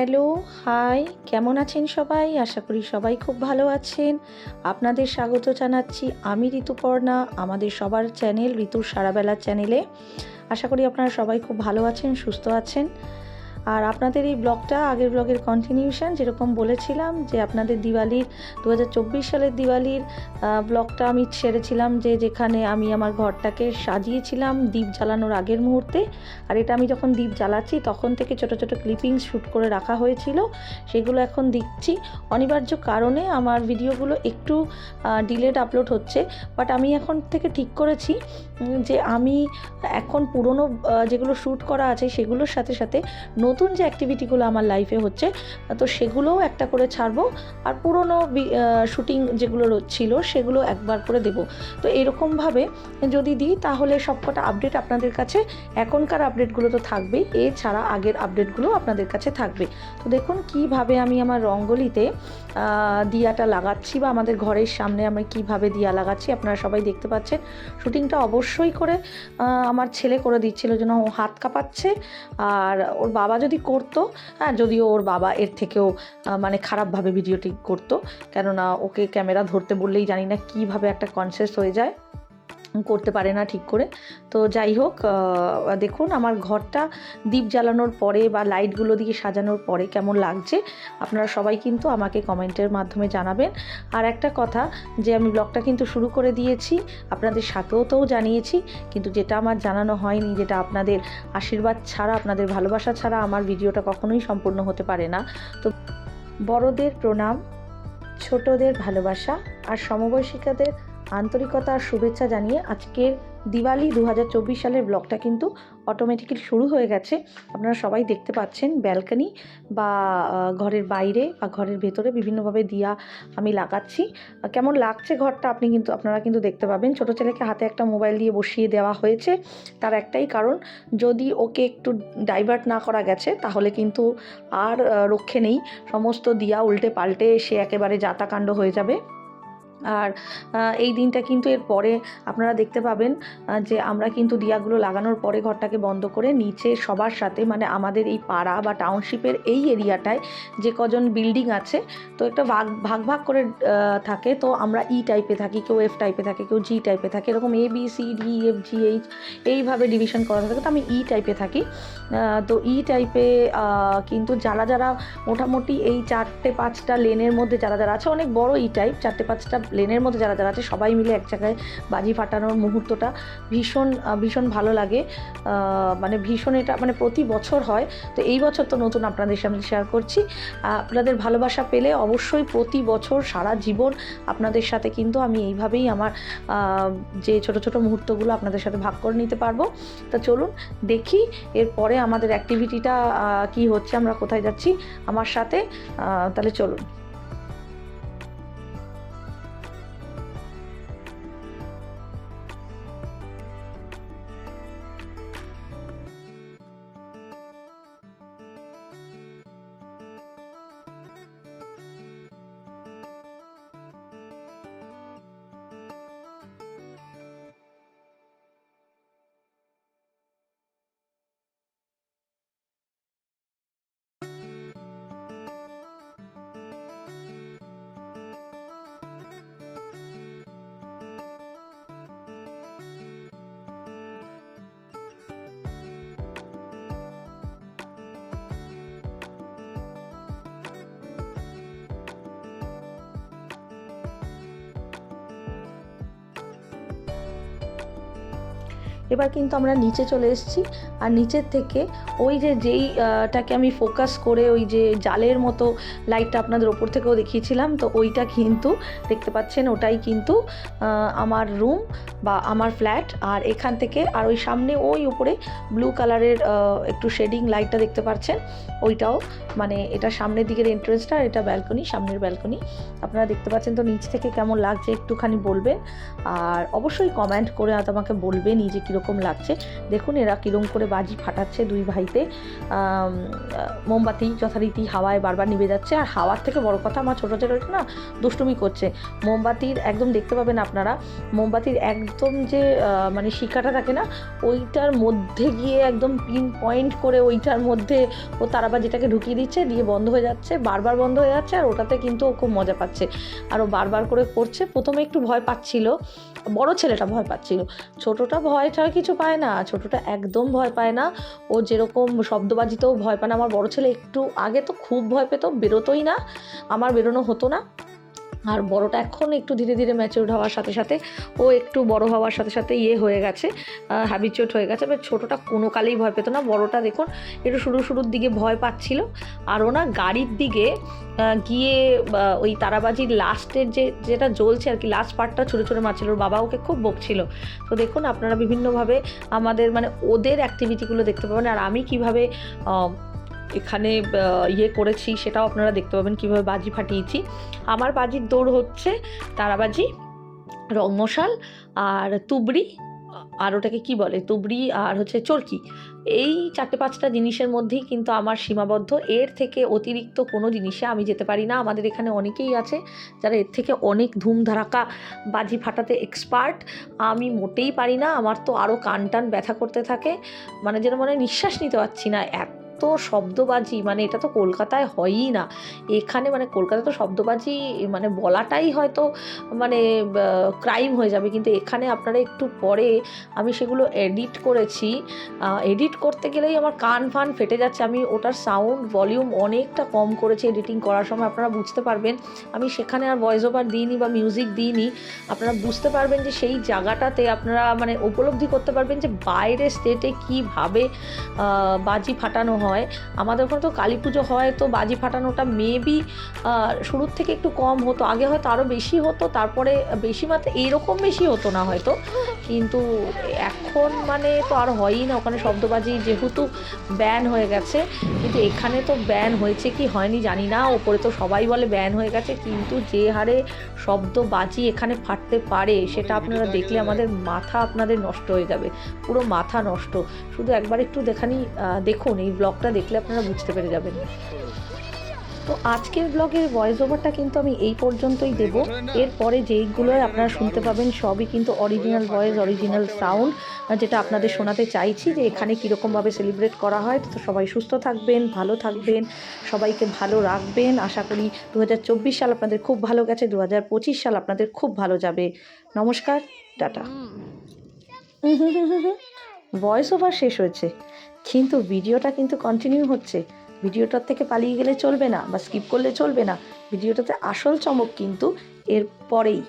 Hello, high, কেমন আছেন সবাই? আশা করি সবাই খুব ভালো আছেন। আপনাদের স্বাগত জানাচ্ছি আমি ঋতুপর্ণা, আমাদের সবার চ্যানেল ঋতুর সারাবেলার চ্যানেলে। আশা করি আপনারা সবাই খুব ভালো আছেন, সুস্থ আছেন। আর আপনাদের এই ব্লগটা আগের ব্লগের কন্টিনিউশন, যেরকম বলেছিলাম যে আপনাদের দিওয়ালির 2024 সালের দিওয়ালির ব্লগটা আমি ছেড়েছিলাম, যেখানে আমি আমার ঘরটাকে সাজিয়েছিলাম দ্বীপ জ্বালানোর আগের মুহূর্তে। আর এটা আমি যখন দ্বীপ জ্বালাচ্ছি তখন থেকে ছোট ছোট ক্লিপিংস শ্যুট করে রাখা হয়েছিল, সেগুলো এখন দিচ্ছি। অনিবার্য কারণে আমার ভিডিওগুলো একটু ডিলেড আপলোড হচ্ছে, বাট আমি এখন থেকে ঠিক করেছি যে আমি এখন পুরনো যেগুলো শ্যুট করা আছে সেগুলোর সাথে সাথে নতুন যে অ্যাক্টিভিটিগুলো আমার লাইফে হচ্ছে তো সেগুলোও একটা করে ছাড়বো, আর পুরনো শুটিং যেগুলো ছিল সেগুলো একবার করে দেব। তো এরকমভাবে যদি দিই তাহলে সবকটা আপডেট আপনাদের কাছে, এখনকার আপডেটগুলো তো থাকবেই, এছাড়া আগের আপডেটগুলো আপনাদের কাছে থাকবে। তো দেখুন কিভাবে আমি আমার রঙ্গোলিতে দিয়াটা লাগাচ্ছি, বা আমাদের ঘরের সামনে আমি কিভাবে দিয়া লাগাচ্ছি আপনারা সবাই দেখতে পাচ্ছেন। শুটিংটা অবশ্যই করে আমার ছেলে করে দিচ্ছিল, যেন ও হাত কাঁপাচ্ছে। আর ওর বাবা যদি করতো, হ্যাঁ, যদিও ওর বাবা এর থেকেও মানে খারাপভাবে ভিডিওটি করতো, কেননা ওকে ক্যামেরা ধরতে বললেই জানি না কিভাবে একটা কনসিয়াস হয়ে যায়, করতে পারে না ঠিক করে। তো যাই হোক, দেখুন আমার ঘরটা দ্বীপ জ্বালানোর পরে বা লাইটগুলো দিয়ে সাজানোর পরে কেমন লাগছে আপনারা সবাই কিন্তু আমাকে কমেন্টের মাধ্যমে জানাবেন। আর একটা কথা, যে আমি ব্লগটা কিন্তু শুরু করে দিয়েছি, আপনাদের সাথেও জানিয়েছি, কিন্তু যেটা আমার জানানো হয়নি, যেটা আপনাদের আশীর্বাদ ছাড়া, আপনাদের ভালোবাসা ছাড়া আমার ভিডিওটা কখনোই সম্পূর্ণ হতে পারে না। তো বড়দের প্রণাম, ছোটদের ভালোবাসা আর সমবয়সিকাদের আন্তরিকতা আর শুভেচ্ছা জানিয়ে আজকের দিওয়ালি 2024 সালের ব্লগটা কিন্তু অটোমেটিক্যালি শুরু হয়ে গেছে। আপনারা সবাই দেখতে পাচ্ছেন ব্যালকনি বা ঘরের বাইরে বা ঘরের ভেতরে বিভিন্নভাবে দিয়া আমি লাগাচ্ছি। কেমন লাগছে ঘরটা আপনারা কিন্তু দেখতে পাবেন। ছোটো ছেলেকে হাতে একটা মোবাইল দিয়ে বসিয়ে দেওয়া হয়েছে, তার একটাই কারণ, যদি ওকে একটু ডাইভার্ট না করা গেছে তাহলে কিন্তু আর রক্ষে নেই, সমস্ত দিয়া উল্টে পাল্টে সে একেবারে যাতাকাণ্ড হয়ে যাবে। আর এই দিনটা কিন্তু এর পরে আপনারা দেখতে পাবেন যে আমরা কিন্তু দিয়াগুলো লাগানোর পরে ঘরটাকে বন্ধ করে নিচে সবার সাথে, মানে আমাদের এই পাড়া বা টাউনশিপের এই এরিয়াটায় যে কজন বিল্ডিং আছে, তো একটা ভাগ করে থাকে। তো আমরা ই টাইপে থাকি, কেউ এফ টাইপে থাকে, কেউ জি টাইপে থাকে, এরকম A B C D F G H এইভাবে ডিভিশন করা থাকে। তো আমি ই টাইপে থাকি। তো ই টাইপে কিন্তু যারা মোটামুটি এই 4-5টা লেনের মধ্যে যারা আছে, অনেক বড় ই টাইপ, 4-5টা লেনের মধ্যে যারা আছে, সবাই মিলে এক জায়গায় বাজি ফাটানোর মুহূর্তটা ভীষণ ভালো লাগে। মানে ভীষণ, এটা মানে প্রতি বছর হয়। তো এই বছর তো নতুন আপনাদের সামনে শেয়ার করছি। আপনাদের ভালোবাসা পেলে অবশ্যই প্রতি বছর সারা জীবন আপনাদের সাথে কিন্তু আমি এইভাবেই আমার যে ছোট ছোট মুহূর্তগুলো আপনাদের সাথে ভাগ করে নিতে পারবো। তো চলুন দেখি এরপরে আমাদের অ্যাক্টিভিটিটা কি হচ্ছে, আমরা কোথায় যাচ্ছি আমার সাথে। তাহলে চলুন। এবার কিন্তু আমরা নিচে চলে এসেছি, আর নিচের থেকে ওই যেইটাকে আমি ফোকাস করে ওই যে জালের মতো লাইটটা আপনাদের ওপর থেকেও দেখিয়েছিলাম, তো ওইটা কিন্তু দেখতে পাচ্ছেন, ওটাই কিন্তু আমার রুম বা আমার ফ্ল্যাট। আর এখান থেকে আর ওই সামনে ওই উপরে ব্লু কালারের একটু শেডিং লাইটটা দেখতে পাচ্ছেন, ওইটাও মানে এটা সামনের দিকের এন্ট্রেন্সটা, আর এটা ব্যালকনি, সামনের ব্যালকনি আপনারা দেখতে পাচ্ছেন। তো নিচ থেকে কেমন লাগছে একটুখানি বলবেন, আর অবশ্যই কমেন্ট করে আমাকে বলবেন যে কীরকম কীরকম লাগছে। দেখুন এরা কীরকম করে বাজি ফাটাচ্ছে দুই ভাইতে। মোমবাতি যথারীতি হাওয়ায় বারবার নিভে যাচ্ছে। আর হাওয়ার থেকে বড় কথা আমার ছোটো ছেলেটা না দুষ্টুমি করছে। মোমবাতির একদম দেখতে পাবেন আপনারা, মোমবাতির একদম যে মানে শিখাটা থাকে না, ওইটার মধ্যে গিয়ে একদম পিন পয়েন্ট করে ওইটার মধ্যে ও তারাবাজিটাকে ঢুকিয়ে দিচ্ছে, দিয়ে বন্ধ হয়ে যাচ্ছে, বারবার বন্ধ হয়ে যাচ্ছে। আর ওটাতে কিন্তু ও খুব মজা পাচ্ছে, আর ও বারবার করে করছে। প্রথমে একটু ভয় পাচ্ছিল, বড় ছেলেটা ভয় পাচ্ছিল, ছোটোটা ভয় ছাড়া কিছু পায় না, ছোটোটা একদম ভয় পায় না। ও যেরকম শব্দবাজিতেও ভয় পায় না। আমার বড় ছেলে একটু আগে তো খুব ভয় পেত, বেরোতোই না, আমার বেরোনো হতো না। আর বড়টা এখন একটু ধীরে ধীরে ম্যাচিউরড হওয়ার সাথে সাথে, ও একটু বড় হওয়ার সাথে সাথে হয়ে গেছে, হ্যাবিচুয়েট হয়ে গেছে। এবার ছোটোটা কোনো কালেই ভয় পেত না। বড়টা দেখুন একটু শুরুর দিকে ভয় পাচ্ছিল, আর ও না গাড়ির দিকে গিয়ে ওই তারাবাজির লাস্টের যেটা জ্বলছে আর কি, লাস্ট পার্টটা ছুঁড়ে ছুঁড়ে মারছিল। ওর বাবা ওকে খুব বকছিল। তো দেখুন আপনারা বিভিন্নভাবে আমাদের মানে ওদের অ্যাক্টিভিটিগুলো দেখতে পাবেন, আর আমি কীভাবে এখানে করেছি সেটাও আপনারা দেখতে পাবেন, কীভাবে বাজি ফাটিয়েছি। আমার বাজির দৌড় হচ্ছে তারাবাজি, রংমশাল আর তুবড়ি, আর ওটাকে কি বলে, তুবড়ি আর হচ্ছে চরকি। এই 4-5টা জিনিসের মধ্যেই কিন্তু আমার সীমাবদ্ধ। এর থেকে অতিরিক্ত কোনো জিনিসে আমি যেতে পারি না। আমাদের এখানে অনেকেই আছে যারা এর থেকে অনেক ধুমধারাক্কা বাজি ফাটাতে এক্সপার্ট। আমি মোটেই পারি না, আমার তো আরও কান টান ব্যথা করতে থাকে, মানে যেন মনে নিঃশ্বাস নিতে পারছি না, এত শব্দবাজি। মানে এটা তো কলকাতায় হয়ই না, এখানে মানে কলকাতায় তো শব্দবাজি মানে বলাটাই হয়তো মানে ক্রাইম হয়ে যাবে, কিন্তু এখানে আপনারা একটু পরে আমি সেগুলো এডিট করেছি, এডিট করতে গেলেই আমার কান ফান ফেটে যাচ্ছে। আমি ওটার সাউন্ড ভলিউম অনেকটা কম করেছি এডিটিং করার সময়, আপনারা বুঝতে পারবেন। আমি সেখানে আর ভয়েস ওভার দিইনি বা মিউজিক দিইনি, আপনারা বুঝতে পারবেন যে সেই জায়গাটাতে আপনারা মানে উপলব্ধি করতে পারবেন যে বাইরে স্টেটে কীভাবে বাজি ফাটানো হয়। আমাদের ওখানে তো কালী পুজো হয়, তো বাজি ফাটানোটা মেবি শুরুর থেকে একটু কম হতো, আগে হয়তো আরও বেশি হতো, তারপরে বেশি মাত্রা এইরকম বেশি হতো না হয়তো, কিন্তু এখন মানে তো আর হয়ই না। ওখানে শব্দবাজি যেহেতু ব্যান হয়ে গেছে, কিন্তু এখানে তো ব্যান হয়েছে কি হয়নি জানি না, ওপরে তো সবাই বলে ব্যান হয়ে গেছে, কিন্তু যে হারে শব্দবাজি এখানে ফাটতে পারে সেটা আপনারা দেখলে আমাদের মাথা আপনাদের নষ্ট হয়ে যাবে, পুরো মাথা নষ্ট। শুধু একবার একটু দেখুন, এই ব্লগটা দেখলে আপনারা বুঝতে পেরে যাবেন। তো আজকের ব্লগের ভয়েস ওভারটা কিন্তু আমি এই পর্যন্তই দেব। এরপরে যেইগুলো আপনারা শুনতে পাবেন সবই কিন্তু অরিজিনাল ভয়েস, অরিজিনাল সাউন্ড, যেটা আপনাদের শোনাতে চাইছি যে এখানে কীরকমভাবে সেলিব্রেট করা হয়। তো সবাই সুস্থ থাকবেন, ভালো থাকবেন, সবাইকে ভালো রাখবেন। আশা করি 2024 সাল আপনাদের খুব ভালো গেছে, 2025 সাল আপনাদের খুব ভালো যাবে। নমস্কার, টাটা। ভয়েস ওভার শেষ হয়েছে, কিন্তু ভিডিওটা কিন্তু কন্টিনিউ হচ্ছে। ভিডিওটার থেকে পালিয়ে গেলে চলবে না বা স্কিপ করলে চলবে না, ভিডিওটাতে আসল চমক কিন্তু এর পরেই।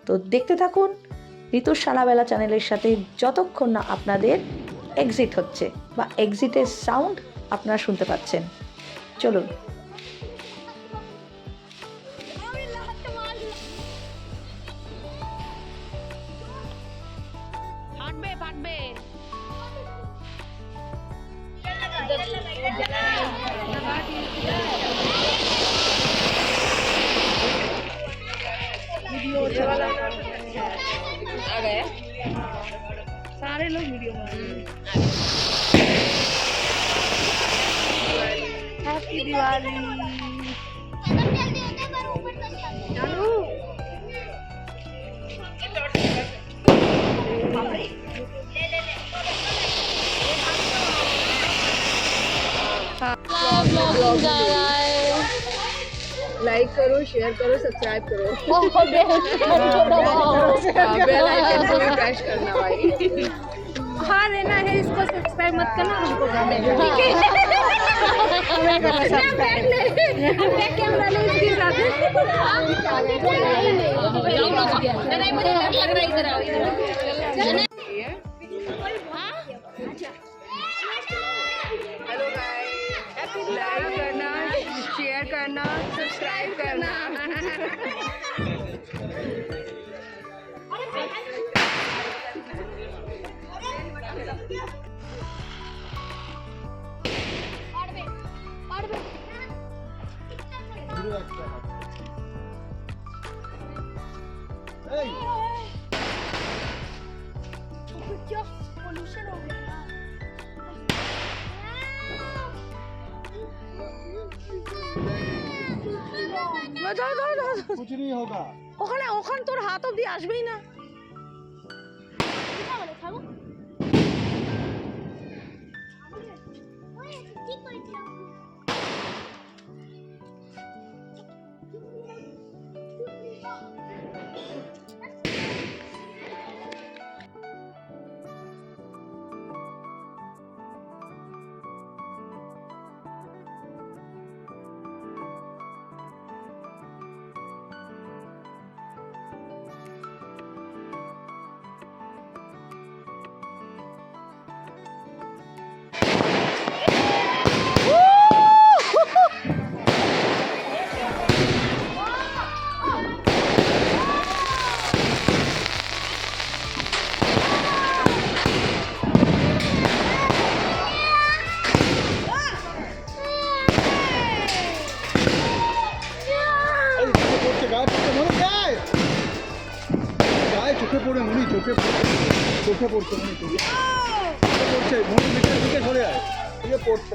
তো দেখতে থাকুন ঋতুর সারাবেলা চ্যানেলের সাথে, যতক্ষণ না আপনাদের এক্সিট হচ্ছে বা এক্সিটের সাউন্ড আপনারা শুনতে পাচ্ছেন। চলুন। आ गए सारे लोग वीडियो में हैप्पी दिवाली। लाइक करो, शेयर करो, सब्सक्राइब करो, बेल आइकन को भी प्रेस करना भाई। हाँ रहना है, इसको सब्सक्राइब मत करना, हमको करना है, ठीक है? हमें करना सब्सक्राइब, हमें कैमरा ले इसके साथ। नहीं मुझे डर लग रहा है, इधर आओ, इधर। हेलो गाइस, लाइक करना, शेयर करना, सब्सक्राइब करना। Hey! पोल्यूशन हो गया। कुछ नहीं होगा। ওখানে ওখান তোর হাত অবধি আসবেই না। क्या बोले खाओ ओए ठीक कर दिया এই চোখে পড়ছে, গায়ে পড়ছে, মনে গায়ে গায়ে চোখে পড়ে মনি, চোখে পড়ছে মনি, চোখে পড়ছে মনি, দিকে সরে আয়, দিকে পড়ছে।